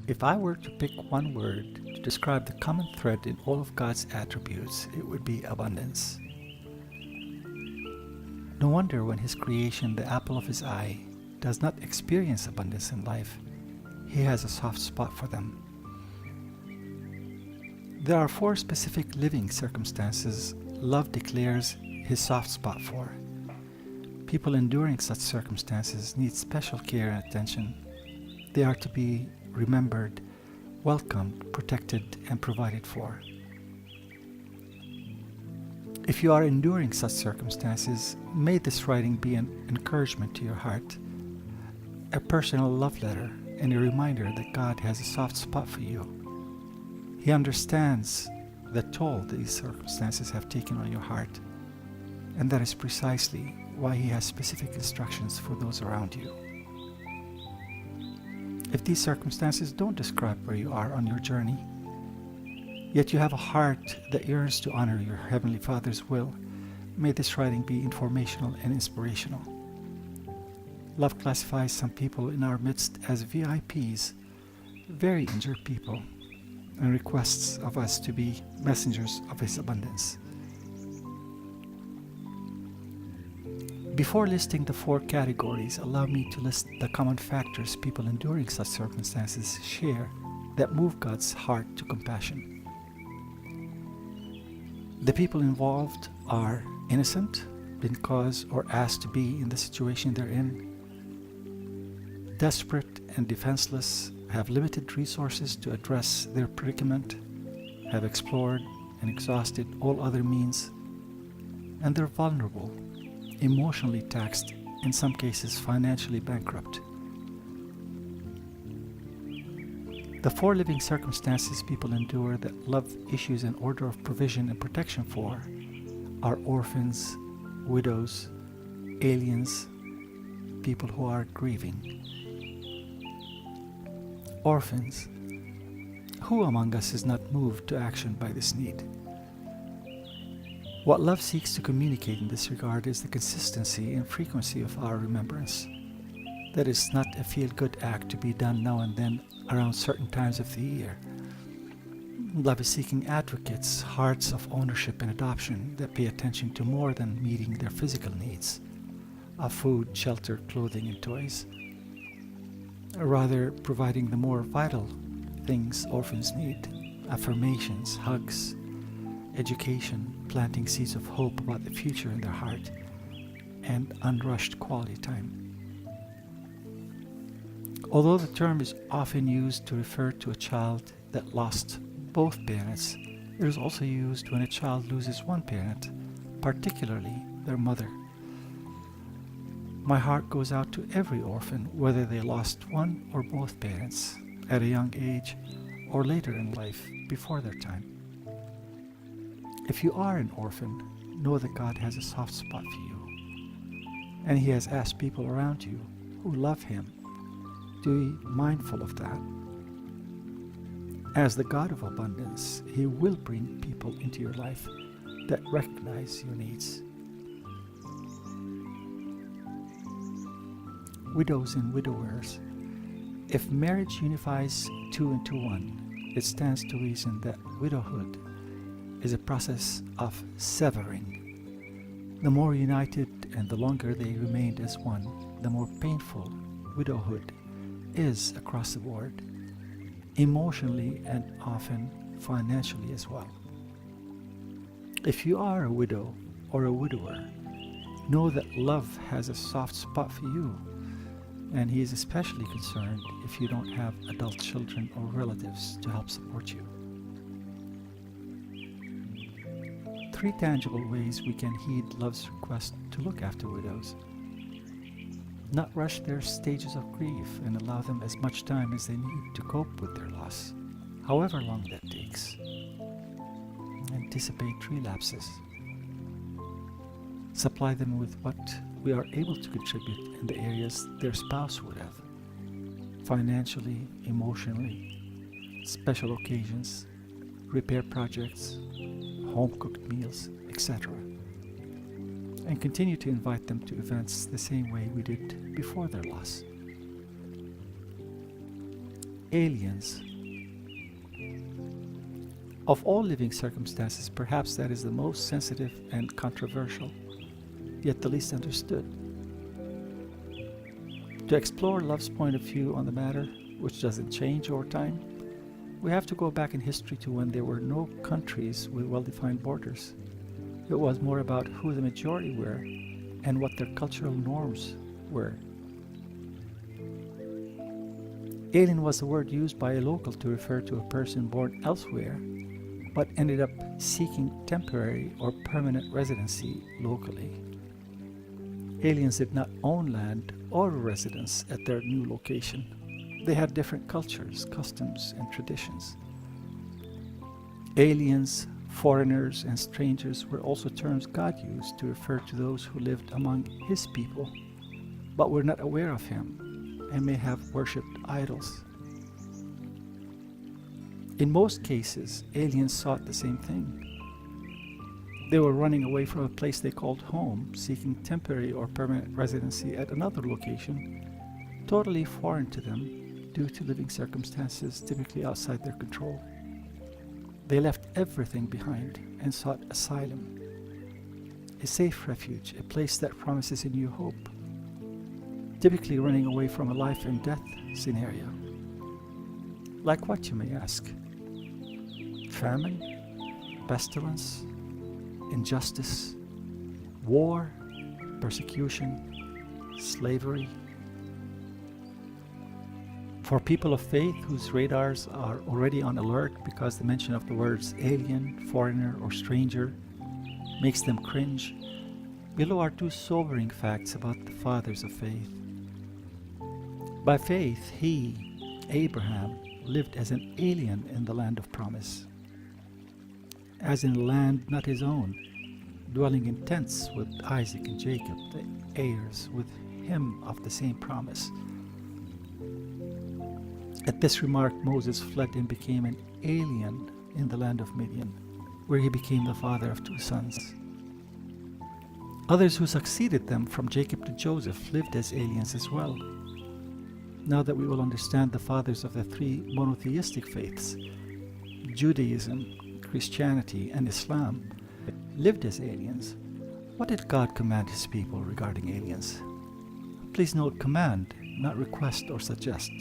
If I were to pick one word to describe the common thread in all of God's attributes, it would be abundance. No wonder when His creation, the apple of His eye, does not experience abundance in life, He has a soft spot for them. There are four specific living circumstances love declares His soft spot for. People enduring such circumstances need special care and attention. They are to be remembered, welcomed, protected, and provided for. If you are enduring such circumstances, may this writing be an encouragement to your heart, a personal love letter, and a reminder that God has a soft spot for you. He understands the toll these circumstances have taken on your heart, and that is precisely why He has specific instructions for those around you. If these circumstances don't describe where you are on your journey, yet you have a heart that yearns to honor your Heavenly Father's will, may this writing be informational and inspirational. Love classifies some people in our midst as VIPs, very injured people, and requests of us to be messengers of His abundance. Before listing the four categories, allow me to list the common factors people enduring such circumstances share that move God's heart to compassion. The people involved are innocent, been caused or asked to be in the situation they're in, desperate and defenseless, have limited resources to address their predicament, have explored and exhausted all other means, and they're vulnerable, emotionally taxed, in some cases financially bankrupt. The four living circumstances people endure that love issues an order of provision and protection for are orphans, widows, aliens, people who are grieving. Orphans. Who among us is not moved to action by this need? What love seeks to communicate in this regard is the consistency and frequency of our remembrance. That is not a feel-good act to be done now and then around certain times of the year. Love is seeking advocates, hearts of ownership and adoption that pay attention to more than meeting their physical needs of food, shelter, clothing, and toys. Rather, providing the more vital things orphans need: affirmations, hugs, education, planting seeds of hope about the future in their heart, and unrushed quality time. Although the term is often used to refer to a child that lost both parents, it is also used when a child loses one parent, particularly their mother. My heart goes out to every orphan, whether they lost one or both parents at a young age or later in life before their time. If you are an orphan, know that God has a soft spot for you, and He has asked people around you who love Him to be mindful of that. As the God of abundance, He will bring people into your life that recognize your needs. Widows and widowers. If marriage unifies two into one, it stands to reason that widowhood is a process of severing. The more united and the longer they remained as one, the more painful widowhood is across the board, emotionally and often financially as well. If you are a widow or a widower, know that love has a soft spot for you, and He is especially concerned if you don't have adult children or relatives to help support you. 3 tangible ways we can heed love's request to look after widows. Not rush their stages of grief and allow them as much time as they need to cope with their loss, however long that takes. Anticipate relapses. Supply them with what we are able to contribute in the areas their spouse would have: financially, emotionally, special occasions, repair projects, home-cooked meals, etc. And continue to invite them to events the same way we did before their loss. aliens. Of all living circumstances, perhaps that is the most sensitive and controversial, yet the least understood. To explore love's point of view on the matter, which doesn't change over time, we have to go back in history to when there were no countries with well-defined borders. It was more about who the majority were and what their cultural norms were. Alien was the word used by a local to refer to a person born elsewhere but ended up seeking temporary or permanent residency locally. Aliens did not own land or residence at their new location. They had different cultures, customs, and traditions. Aliens, foreigners, and strangers were also terms God used to refer to those who lived among His people, but were not aware of Him and may have worshipped idols. In most cases, aliens sought the same thing. They were running away from a place they called home, seeking temporary or permanent residency at another location, totally foreign to them due to living circumstances typically outside their control. They left everything behind and sought asylum, a safe refuge, a place that promises a new hope, typically running away from a life and death scenario. Like what, you may ask? Famine, pestilence, injustice, war, persecution, slavery. For people of faith whose radars are already on alert because the mention of the words alien, foreigner, or stranger makes them cringe, below are two sobering facts about the fathers of faith. By faith, he, Abraham, lived as an alien in the land of promise, as in a land not his own, dwelling in tents with Isaac and Jacob, the heirs with him of the same promise. At this remark, Moses fled and became an alien in the land of Midian, where he became the father of 2 sons. Others who succeeded them, from Jacob to Joseph, lived as aliens as well. Now that we will understand the fathers of the 3 monotheistic faiths, Judaism, Christianity, and Islam, lived as aliens, what did God command His people regarding aliens? Please note command, not request or suggest.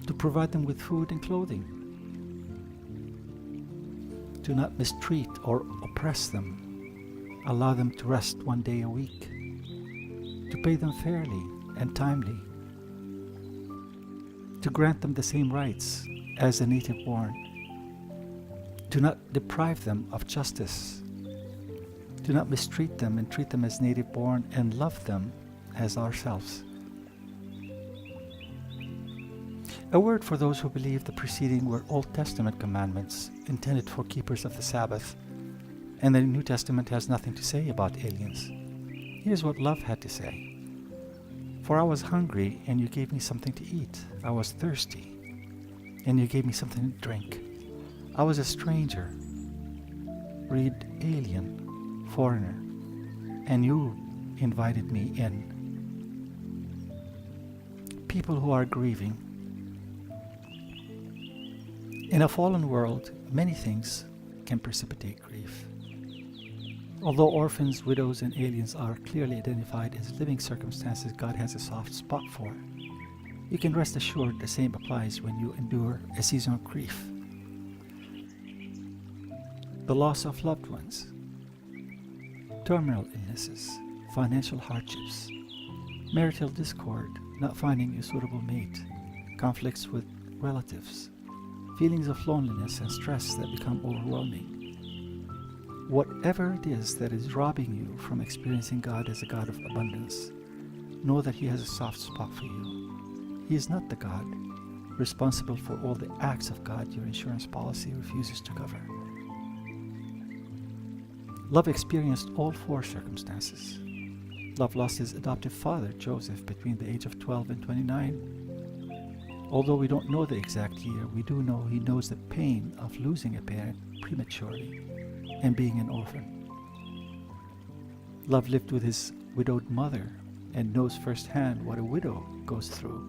To provide them with food and clothing. To not mistreat or oppress them. Allow them to rest 1 day a week. To pay them fairly and timely. To grant them the same rights as the native born. Do not deprive them of justice. Do not mistreat them and treat them as native born, and love them as ourselves. A word for those who believe the preceding were Old Testament commandments intended for keepers of the Sabbath, and the New Testament has nothing to say about aliens. Here's what love had to say. For I was hungry, and you gave me something to eat. I was thirsty, and you gave me something to drink. I was a stranger, read alien, foreigner, and you invited me in. People who are grieving. In a fallen world, many things can precipitate grief. Although orphans, widows, and aliens are clearly identified as living circumstances God has a soft spot for, you can rest assured the same applies when you endure a season of grief. The loss of loved ones, terminal illnesses, financial hardships, marital discord, not finding a suitable mate, conflicts with relatives, feelings of loneliness and stress that become overwhelming. Whatever it is that is robbing you from experiencing God as a God of abundance, know that He has a soft spot for you. He is not the God responsible for all the acts of God your insurance policy refuses to cover. Love experienced all 4 circumstances. Love lost his adoptive father, Joseph, between the age of 12 and 29. Although we don't know the exact year, we do know he knows the pain of losing a parent prematurely and being an orphan. Love lived with his widowed mother and knows firsthand what a widow goes through.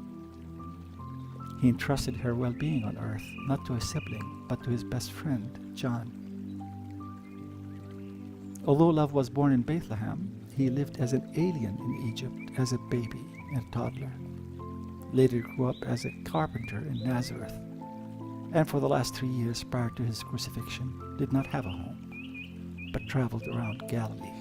He entrusted her well-being on earth not to a sibling, but to his best friend, John. Although love was born in Bethlehem, he lived as an alien in Egypt as a baby and toddler. Later grew up as a carpenter in Nazareth, and for the last 3 years prior to his crucifixion did not have a home, but traveled around Galilee.